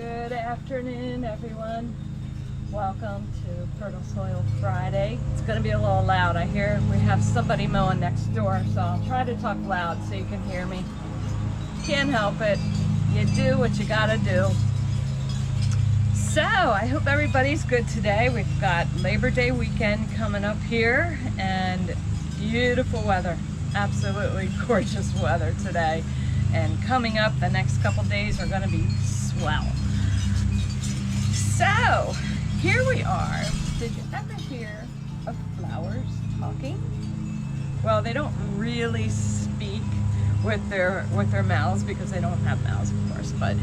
Good afternoon, everyone. Welcome to Fertile Soil Friday. It's going to be a little loud. I hear we have somebody mowing next door, so I'll try to talk loud so you can hear me. Can't help it. You do what you gotta do. So, I hope everybody's good today. We've got Labor Day weekend coming up here and beautiful weather. Absolutely gorgeous weather today. And coming up, the next couple days are going to be swell. So, here we are. Did you ever hear of flowers talking? Well, they don't really speak with their mouths because they don't have mouths, of course. But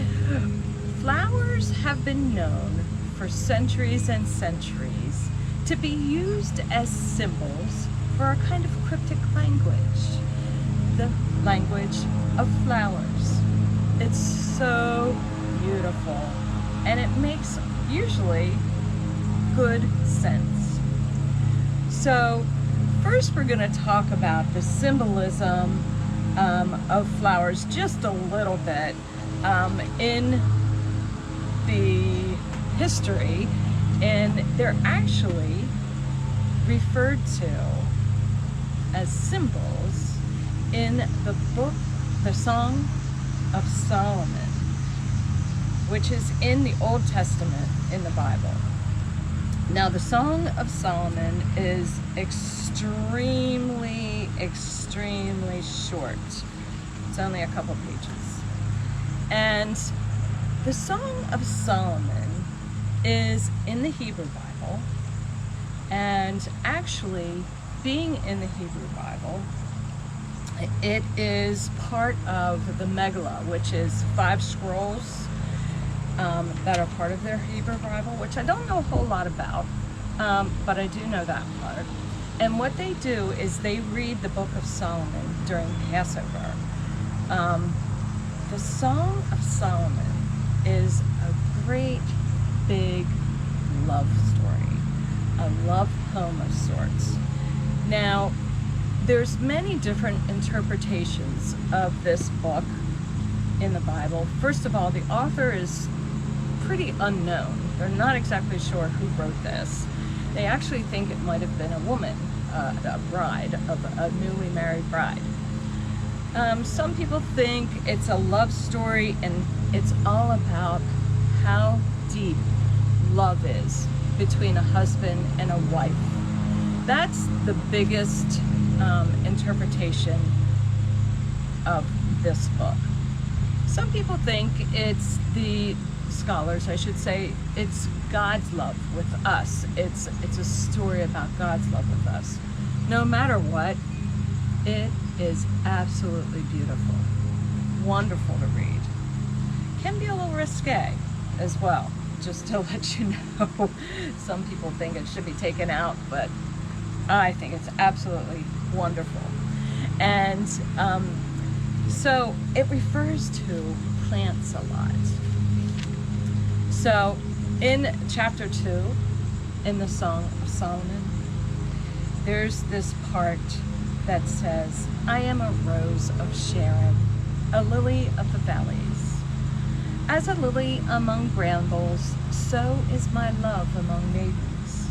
flowers have been known for centuries and centuries to be used as symbols for a kind of cryptic language. The language of flowers. It's so beautiful, and it makes usually good sense. So first we're going to talk about the symbolism of flowers just a little bit in the history, and they're actually referred to as symbols in the book, the Song of Solomon, which is in the Old Testament in the Bible. Now, the Song of Solomon is extremely short. It's only a couple pages. And the Song of Solomon is in the Hebrew Bible, and actually being in the Hebrew Bible, it is part of the Megillah, which is 5 scrolls that are part of their Hebrew Bible, which I don't know a whole lot about, but I do know that part. And what they do is they read the Book of Solomon during Passover. The Song of Solomon is a great big love story, a love poem of sorts. Now, there's many different interpretations of this book in the Bible. First of all, the author is pretty unknown. They're not exactly sure who wrote this. They actually think it might have been a woman, a bride, a newly married bride. Some people think it's a love story, and it's all about how deep love is between a husband and a wife. That's the biggest interpretation of this book. Some people think it's the scholars, I should say, it's God's love with us. It's a story about God's love with us. No matter what, it is absolutely beautiful, wonderful to read. Can be a little risque as well, just to let you know. Some people think it should be taken out, but I think it's absolutely wonderful. And so it refers to plants a lot. So in chapter 2 in the Song of Solomon, there's this part that says, I am a rose of Sharon, a lily of the valleys. As a lily among brambles, so is my love among maidens.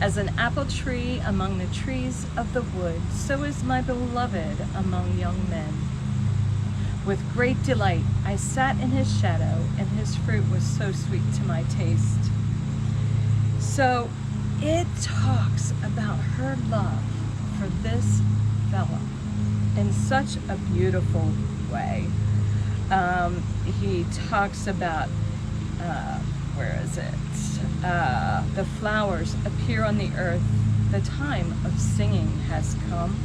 As an apple tree among the trees of the wood, so is my beloved among young men. With great delight I sat in his shadow, and his fruit was so sweet to my taste. So it talks about her love for this fellow in such a beautiful way. He talks about, where is it? The flowers appear on the earth. The time of singing has come.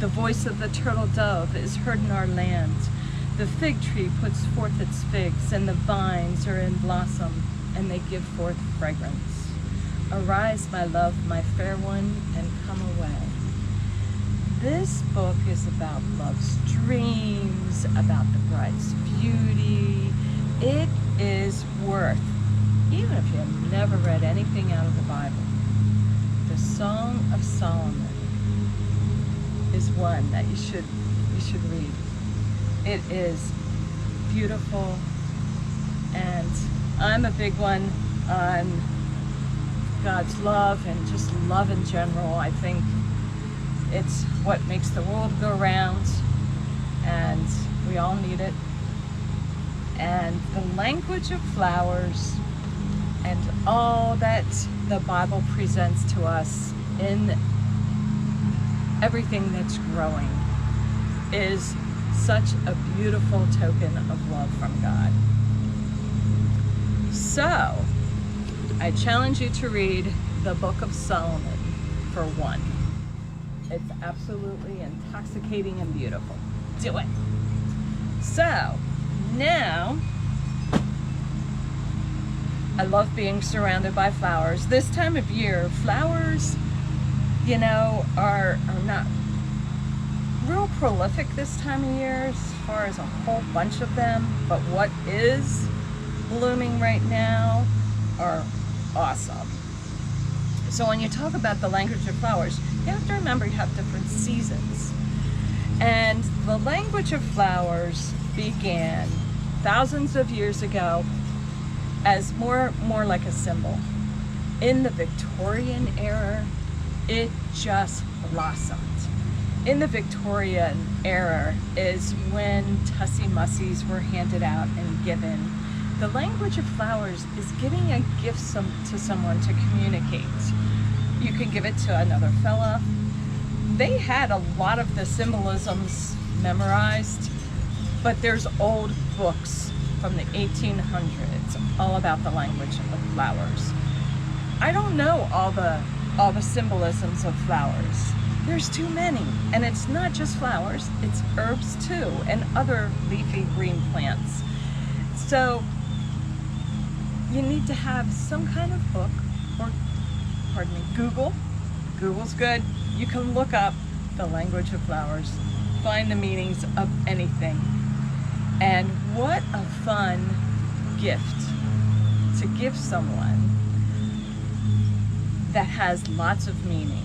The voice of the turtle dove is heard in our land. The fig tree puts forth its figs, and the vines are in blossom, and they give forth fragrance. Arise, my love, my fair one, and come away. This book is about love's dreams, about the bride's beauty. It is worth, even if you've never read anything out of the Bible, the Song of Solomon is one that you should read. It is beautiful And I'm a big one on God's love and just love in general. I think it's what makes the world go round, and we all need it. And the language of flowers and all that the Bible presents to us in everything that's growing is such a beautiful token of love from God. So, I challenge you to read the Book of Solomon for one. It's absolutely intoxicating and beautiful. Do it. So, now, I love being surrounded by flowers. This time of year, flowers, you know, are not real prolific this time of year as far as a whole bunch of them, but what is blooming right now are awesome. So when you talk about the language of flowers, you have to remember you have different seasons. And the language of flowers began thousands of years ago as more like a symbol. In the Victorian era, it just blossomed. In the Victorian era is when Tussie Mussies were handed out and given. The language of flowers is giving a gift to someone to communicate. You can give it to another fella. They had a lot of the symbolisms memorized, but there's old books from the 1800s all about the language of flowers. I don't know all the symbolisms of flowers. There's too many, and it's not just flowers, it's herbs too, and other leafy green plants. So you need to have some kind of book, or Google. Google's good. You can look up the language of flowers, find the meanings of anything. And what a fun gift to give someone that has lots of meaning.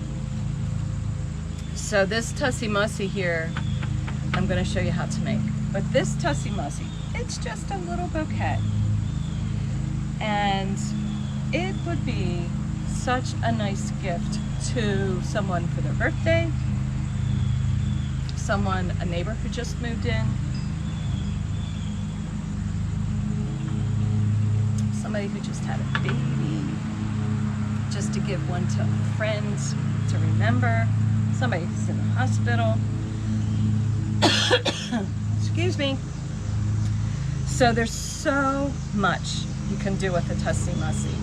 So this Tussie Mussie here, I'm going to show you how to make. But this Tussie Mussie, it's just a little bouquet. And it would be such a nice gift to someone for their birthday, a neighbor who just moved in, somebody who just had a baby, just to give one to a friend to remember, somebody who's in the hospital. Excuse me. So there's so much you can do with a Tussie Mussie,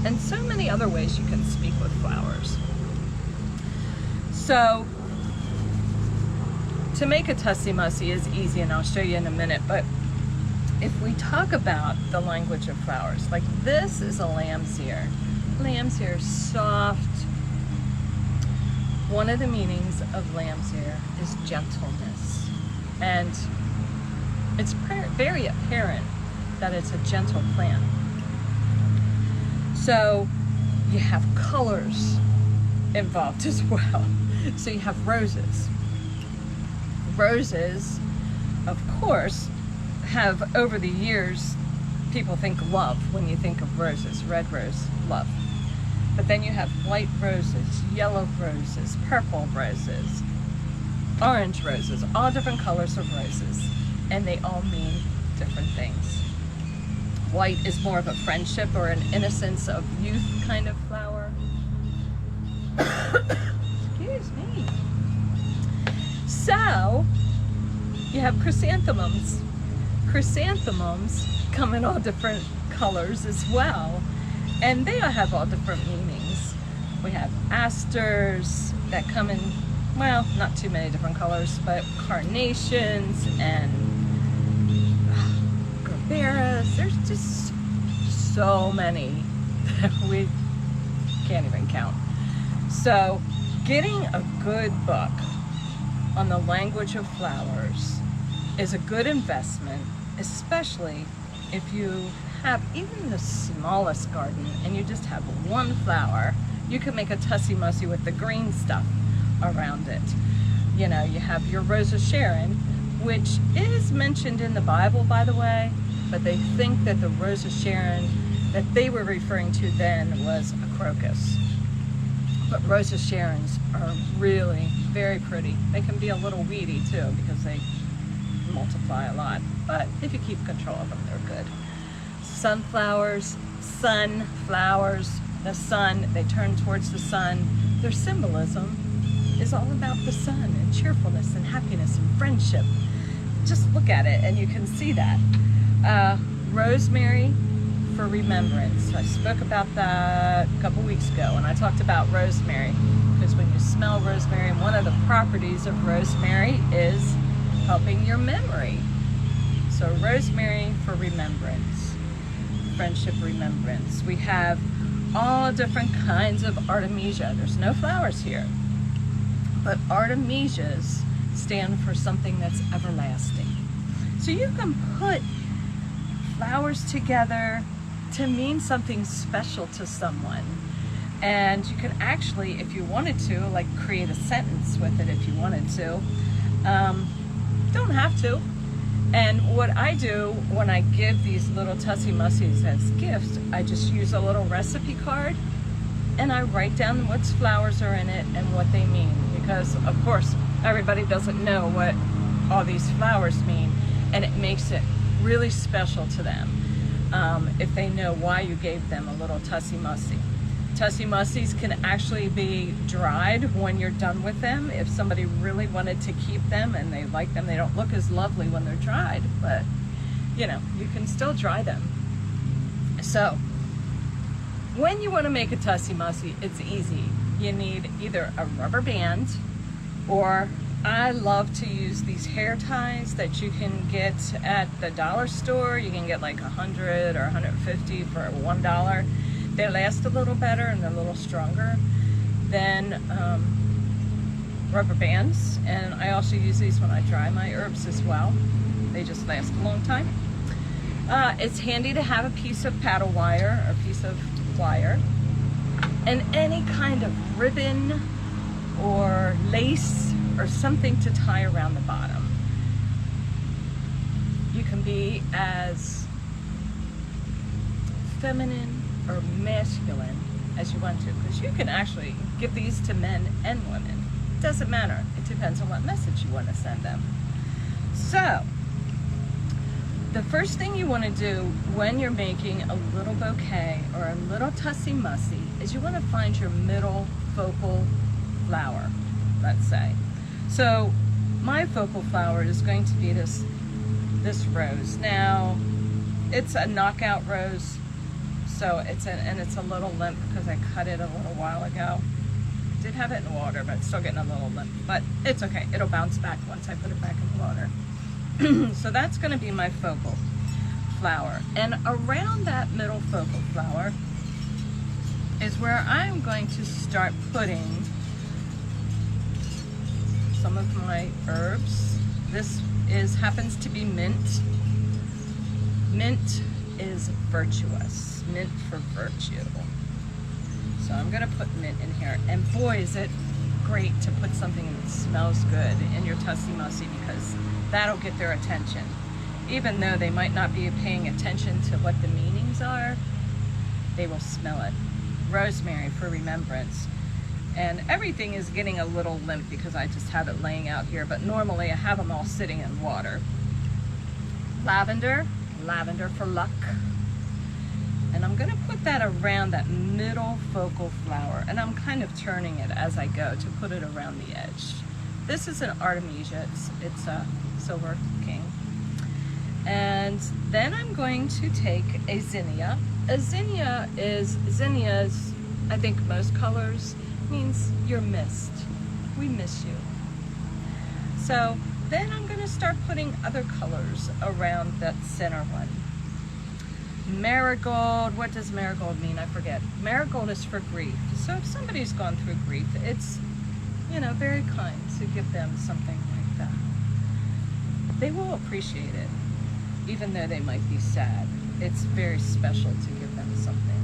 and so many other ways you can speak with flowers. So to make a Tussie Mussie is easy, and I'll show you in a minute, but if we talk about the language of flowers, like this is a lamb's ear. Lamb's ear is soft. One of the meanings of lamb's ear is gentleness, and it's very apparent that it's a gentle plant. So you have colors involved as well. So you have roses. Roses, of course, have over the years, people think love when you think of roses. Red rose, love. But then you have white roses, yellow roses, purple roses, orange roses, all different colors of roses, and they all mean different things. White is more of a friendship or an innocence of youth kind of flower. Excuse me. So, you have chrysanthemums. Chrysanthemums come in all different colors as well, and they all have all different meanings. We have asters that come in, well, not too many different colors, but carnations and gerberas. There's just so many that we can't even count. So getting a good book on the language of flowers is a good investment, especially if you have even the smallest garden and you just have one flower. You can make a Tussie Mussie with the green stuff around it. You know, you have your Rose of Sharon, which is mentioned in the Bible, by the way, but they think that the Rose of Sharon that they were referring to then was a crocus. But Rose of Sharons are really very pretty. They can be a little weedy too because they multiply a lot, but if you keep control of them, they're good. Sunflowers, the sun, they turn towards the sun. Their symbolism is all about the sun and cheerfulness and happiness and friendship. Just look at it and you can see that. Rosemary for remembrance. I spoke about that a couple weeks ago and I talked about rosemary because when you smell rosemary, one of the properties of rosemary is helping your memory. So rosemary for remembrance, friendship remembrance. We have all different kinds of artemisia. There's no flowers here, but artemisias stand for something that's everlasting. So you can put flowers together to mean something special to someone. And you can actually, if you wanted to, like create a sentence with it if you wanted to. Don't have to. And what I do when I give these little Tussie Mussies as gifts, I just use a little recipe card and I write down what flowers are in it and what they mean. Because of course, everybody doesn't know what all these flowers mean, and it makes it really special to them if they know why you gave them a little Tussie Mussie. Tussie Mussies can actually be dried when you're done with them. If somebody really wanted to keep them and they like them, they don't look as lovely when they're dried, but you know, you can still dry them. So when you want to make a Tussie Mussie, it's easy. You need either a rubber band, or I love to use these hair ties that you can get at the dollar store. You can get like 100 or 150 for $1. They last a little better and they're a little stronger than rubber bands. And I also use these when I dry my herbs as well. They just last a long time. It's handy to have a piece of paddle wire or a piece of wire and any kind of ribbon or lace or something to tie around the bottom. You can be as feminine or masculine as you want to, because you can actually give these to men and women. It doesn't matter. It depends on what message you want to send them. So the first thing you want to do when you're making a little bouquet or a little Tussie Mussie is you want to find your middle focal flower, let's say. So my focal flower is going to be this rose. Now it's a knockout rose, so it's a little limp because I cut it a little while ago. Did have it in water, but it's still getting a little limp, but it's okay. It'll bounce back once I put it back in the water. So that's going to be my focal flower, and around that middle focal flower is where I'm going to start putting some of my herbs. This happens to be mint. Mint is virtuous. Mint for virtue. So I'm gonna put mint in here, and boy is it great to put something that smells good in your Tussie Mussie, because that'll get their attention. Even though they might not be paying attention to what the meanings are, they will smell it. Rosemary for remembrance. And everything is getting a little limp because I just have it laying out here, but normally I have them all sitting in water. Lavender for luck. And I'm gonna put that around that middle focal flower, and I'm kind of turning it as I go to put it around the edge. This is an artemisia, it's a silver king. And then I'm going to take a zinnia. A zinnias, I think most colors, means you're missed. We miss you. So then I'm gonna start putting other colors around that center one. Marigold, what does marigold mean? I forget. Marigold is for grief. So if somebody's gone through grief, it's, you know, very kind to give them something like that. They will appreciate it, even though they might be sad. It's very special to give them something.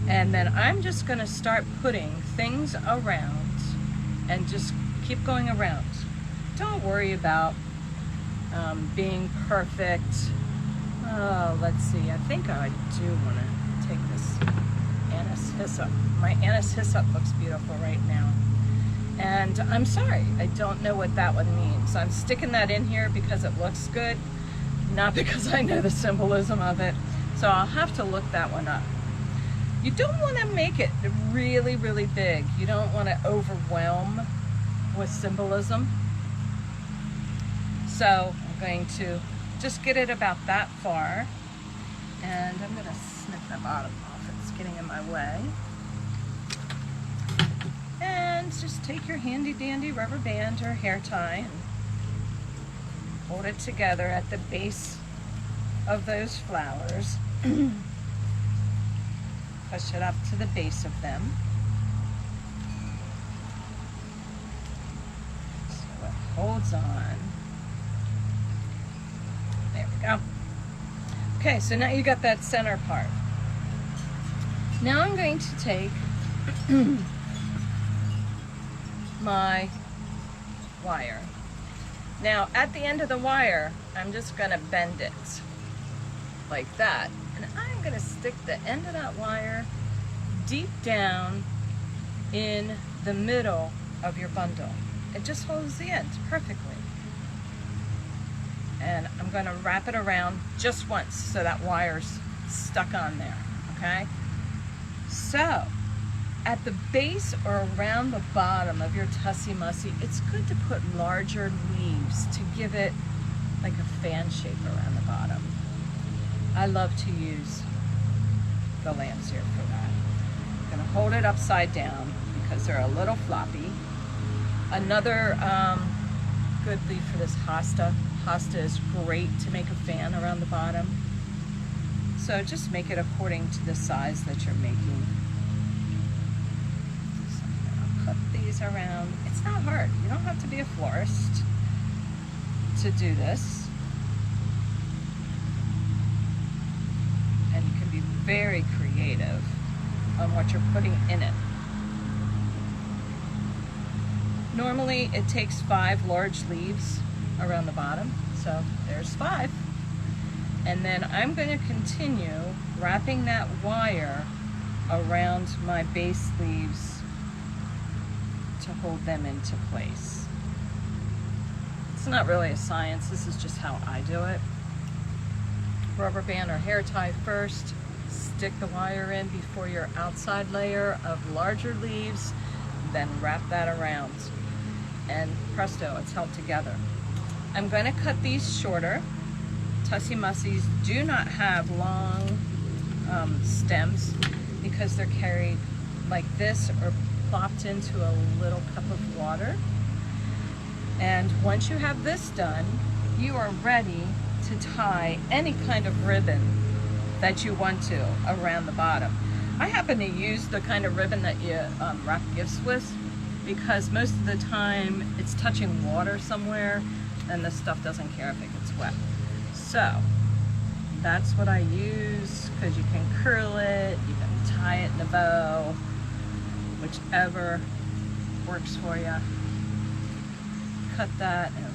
And then I'm just gonna start putting things around and just keep going around. Don't worry about being perfect Oh, let's see. I think I do want to take this anise hyssop. My anise hyssop looks beautiful right now. And I'm sorry, I don't know what that one means. I'm sticking that in here because it looks good, not because I know the symbolism of it. So I'll have to look that one up. You don't want to make it really, really big. You don't want to overwhelm with symbolism. So I'm going to just get it about that far. And I'm going to snip the bottom off. It's getting in my way. And just take your handy dandy rubber band or hair tie and hold it together at the base of those flowers. Push it up to the base of them. So it holds on. There we go. Okay, so now you got that center part. Now I'm going to take my wire. Now at the end of the wire, I'm just going to bend it like that. And I'm going to stick the end of that wire deep down in the middle of your bundle. It just holds the end perfectly. And I'm going to wrap it around just once so that wire's stuck on there, okay? So, at the base or around the bottom of your Tussie Mussy, it's good to put larger leaves to give it like a fan shape around the bottom. I love to use the Landseer for that. I'm gonna hold it upside down because they're a little floppy. Another good leaf for this hosta. Hosta is great to make a fan around the bottom. So just make it according to the size that you're making. Put these around. It's not hard. You don't have to be a florist to do this. And you can be very creative on what you're putting in it. Normally it takes 5 large leaves around the bottom, so there's 5. And then I'm going to continue wrapping that wire around my base leaves to hold them into place. It's not really a science, this is just how I do it. Rubber band or hair tie first, stick the wire in before your outside layer of larger leaves, then wrap that around. And presto, it's held together. I'm going to cut these shorter. Tussie Mussies do not have long stems because they're carried like this or plopped into a little cup of water. And once you have this done, you are ready to tie any kind of ribbon that you want to around the bottom. I happen to use the kind of ribbon that you wrap gifts with because most of the time it's touching water somewhere and the stuff doesn't care if it gets wet. So that's what I use because you can curl it, you can tie it in a bow, whichever works for you. Cut that and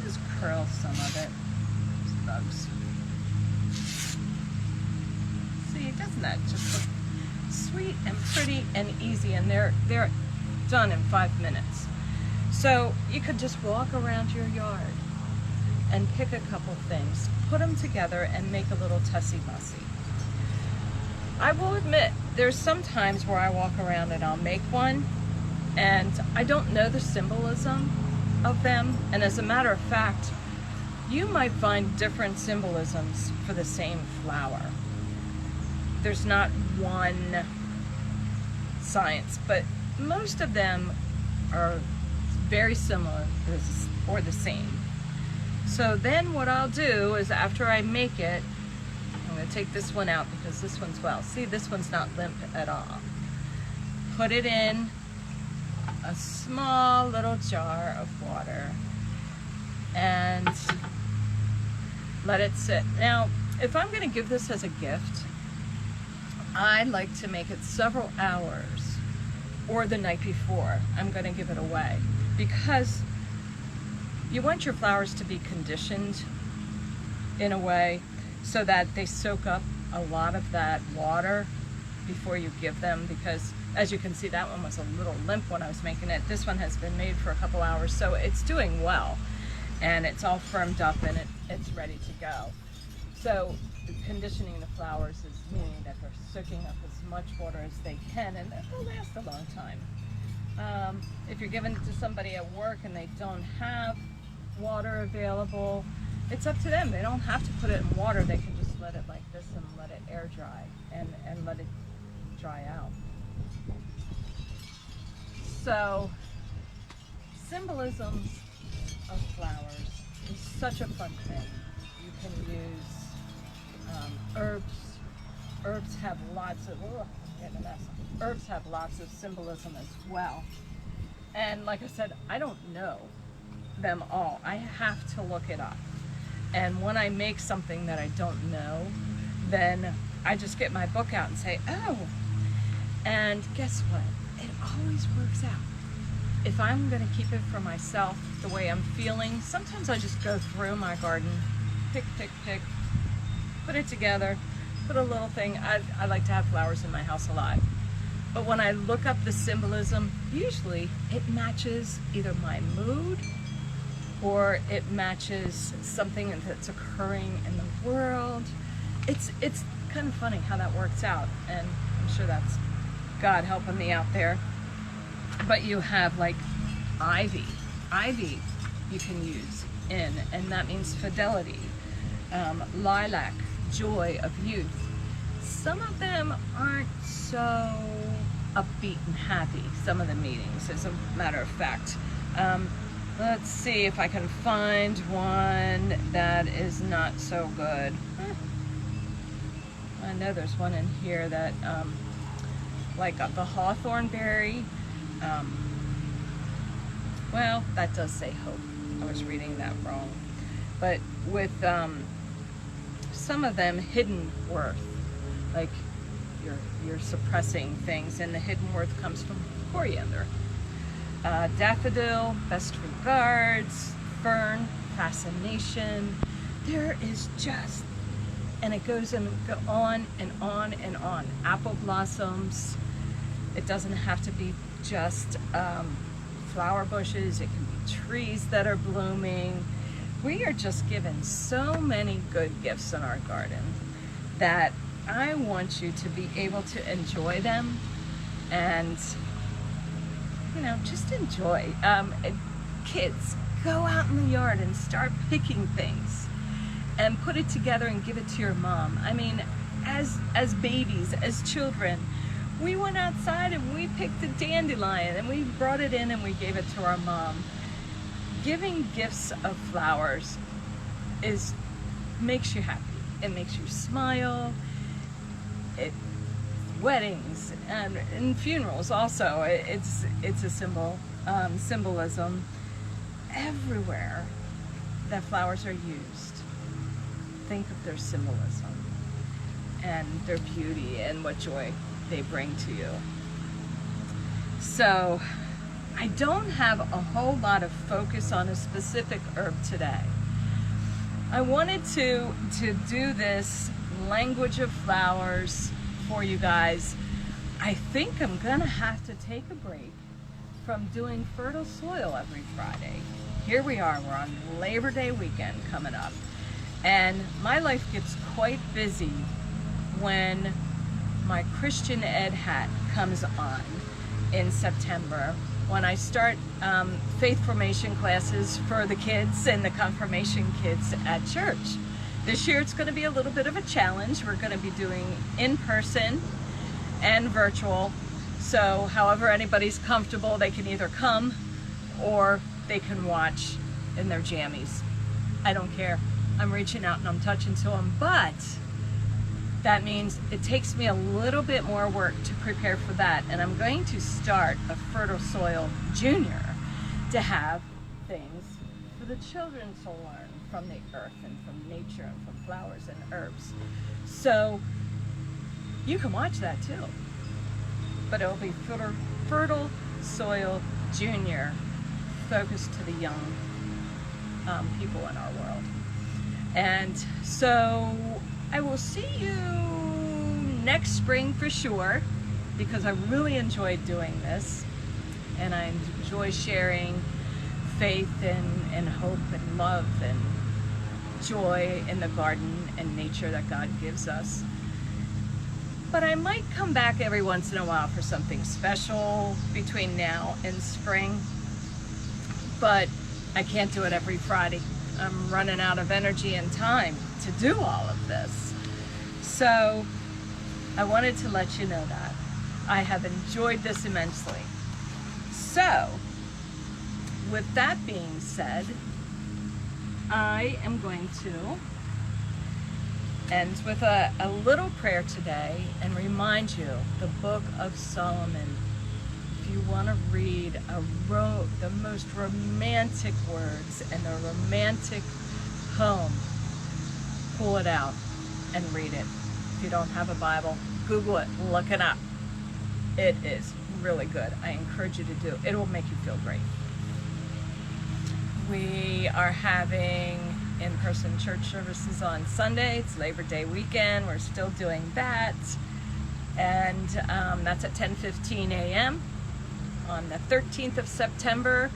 just curl some of it. There's bugs. See, doesn't that just look sweet and pretty and easy? And they're done in 5 minutes. So you could just walk around your yard and pick a couple things, put them together and make a little Tussie Mussy. I will admit, there's some times where I walk around and I'll make one and I don't know the symbolism of them. And as a matter of fact, you might find different symbolisms for the same flower. There's not one science, but most of them are very similar or the same. So then what I'll do is after I make it, I'm going to take this one out because this one's, well, see, this one's not limp at all. Put it in a small little jar of water and let it sit. Now, if I'm going to give this as a gift, I like to make it several hours or the night before I'm going to give it away because you want your flowers to be conditioned in a way so that they soak up a lot of that water before you give them, because as you can see, that one was a little limp when I was making it. This one has been made for a couple hours, so it's doing well, and it's all firmed up and it's ready to go. So conditioning the flowers is meaning that they're soaking up as much water as they can, and they'll last a long time. If you're giving it to somebody at work and they don't have water available, it's up to them. They don't have to put it in water. They can just let it like this and let it air dry and let it dry out. So symbolisms of flowers is such a fun thing. You can use herbs. Herbs have lots of herbs have lots of symbolism as well. And like I said, I don't know them all. I have to look it up. And when I make something that I don't know, then I just get my book out and say, oh, and guess what? It always works out. If I'm going to keep it for myself the way I'm feeling, sometimes I just go through my garden, pick, put it together, put a little thing. I like to have flowers in my house a lot. But when I look up the symbolism, usually it matches either my mood or it matches something that's occurring in the world. It's kind of funny how that works out, and I'm sure that's God helping me out there. But you have like ivy you can use in, and that means fidelity. Lilac, joy of youth. Some of them aren't so upbeat and happy, some of the meetings, as a matter of fact. Let's see if I can find one that is not so good. I know there's one in here that, like the hawthorn berry. Well, that does say hope. I was reading that wrong. But with some of them, hidden worth, like you're suppressing things, and the hidden worth comes from coriander. Daffodil, best regards. Fern, fascination. There is just, and it goes on and on and on. Apple blossoms. It doesn't have to be just flower bushes. It can be trees that are blooming. We are just given so many good gifts in our garden that I want you to be able to enjoy them and, you know, just enjoy. Kids, go out in the yard and start picking things and put it together and give it to your mom. I mean, as babies, as children, we went outside and we picked a dandelion and we brought it in and we gave it to our mom. Giving gifts of flowers makes you happy. It makes you smile. Weddings and funerals also. It's a symbolism. Everywhere that flowers are used, think of their symbolism and their beauty and what joy they bring to you. So I don't have a whole lot of focus on a specific herb today. I wanted to do this language of flowers for you guys. I think I'm gonna have to take a break from doing fertile soil every Friday. Here we are, we're on Labor Day weekend coming up, and my life gets quite busy when my Christian Ed hat comes on in September, when I start faith formation classes for the kids and the confirmation kids at church. This year it's going to be a little bit of a challenge. We're going to be doing in person and virtual. So however anybody's comfortable, they can either come or they can watch in their jammies. I don't care. I'm reaching out and I'm touching to them, but that means it takes me a little bit more work to prepare for that. And I'm going to start a Fertile Soil Junior to have things for the children to learn from the earth and from nature and from flowers and herbs. So you can watch that too. But it'll be Fertile Soil Junior, focused to the young people in our world. And so I will see you next spring for sure, because I really enjoyed doing this, and I enjoy sharing faith and hope and love and joy in the garden and nature that God gives us. But I might come back every once in a while for something special between now and spring, but I can't do it every Friday. I'm running out of energy and time to do all of this. So I wanted to let you know that. I have enjoyed this immensely. So, with that being said, I am going to end with a little prayer today and remind you the Book of Solomon. If you want to read the most romantic words and a romantic poem, pull it out and read it. If you don't have a Bible, Google it, look it up. It is really good. I encourage you to do it. It will make you feel great. We are having in-person church services on Sunday. It's Labor Day weekend. We're still doing that. And that's at 10:15 a.m. on the 13th of September.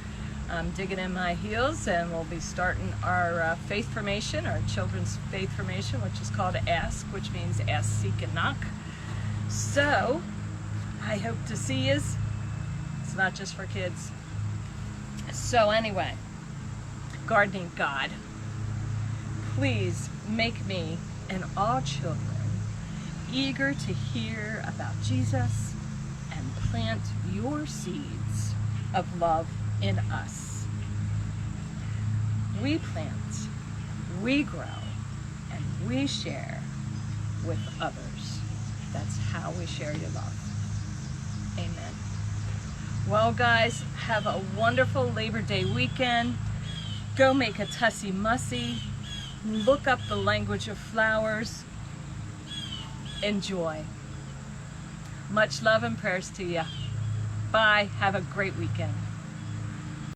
I'm digging in my heels, and we'll be starting our faith formation, our children's faith formation, which is called ASK, which means ask, seek, and knock. So I hope to see you. It's not just for kids. So anyway, gardening God, please make me and all children eager to hear about Jesus and plant your seeds of love in us. We plant, we grow, and we share with others. That's how we share your love. Amen. Well, guys, have a wonderful Labor Day weekend. Go make a tussie mussy. Look up the language of flowers. Enjoy. Much love and prayers to you. Bye. Have a great weekend.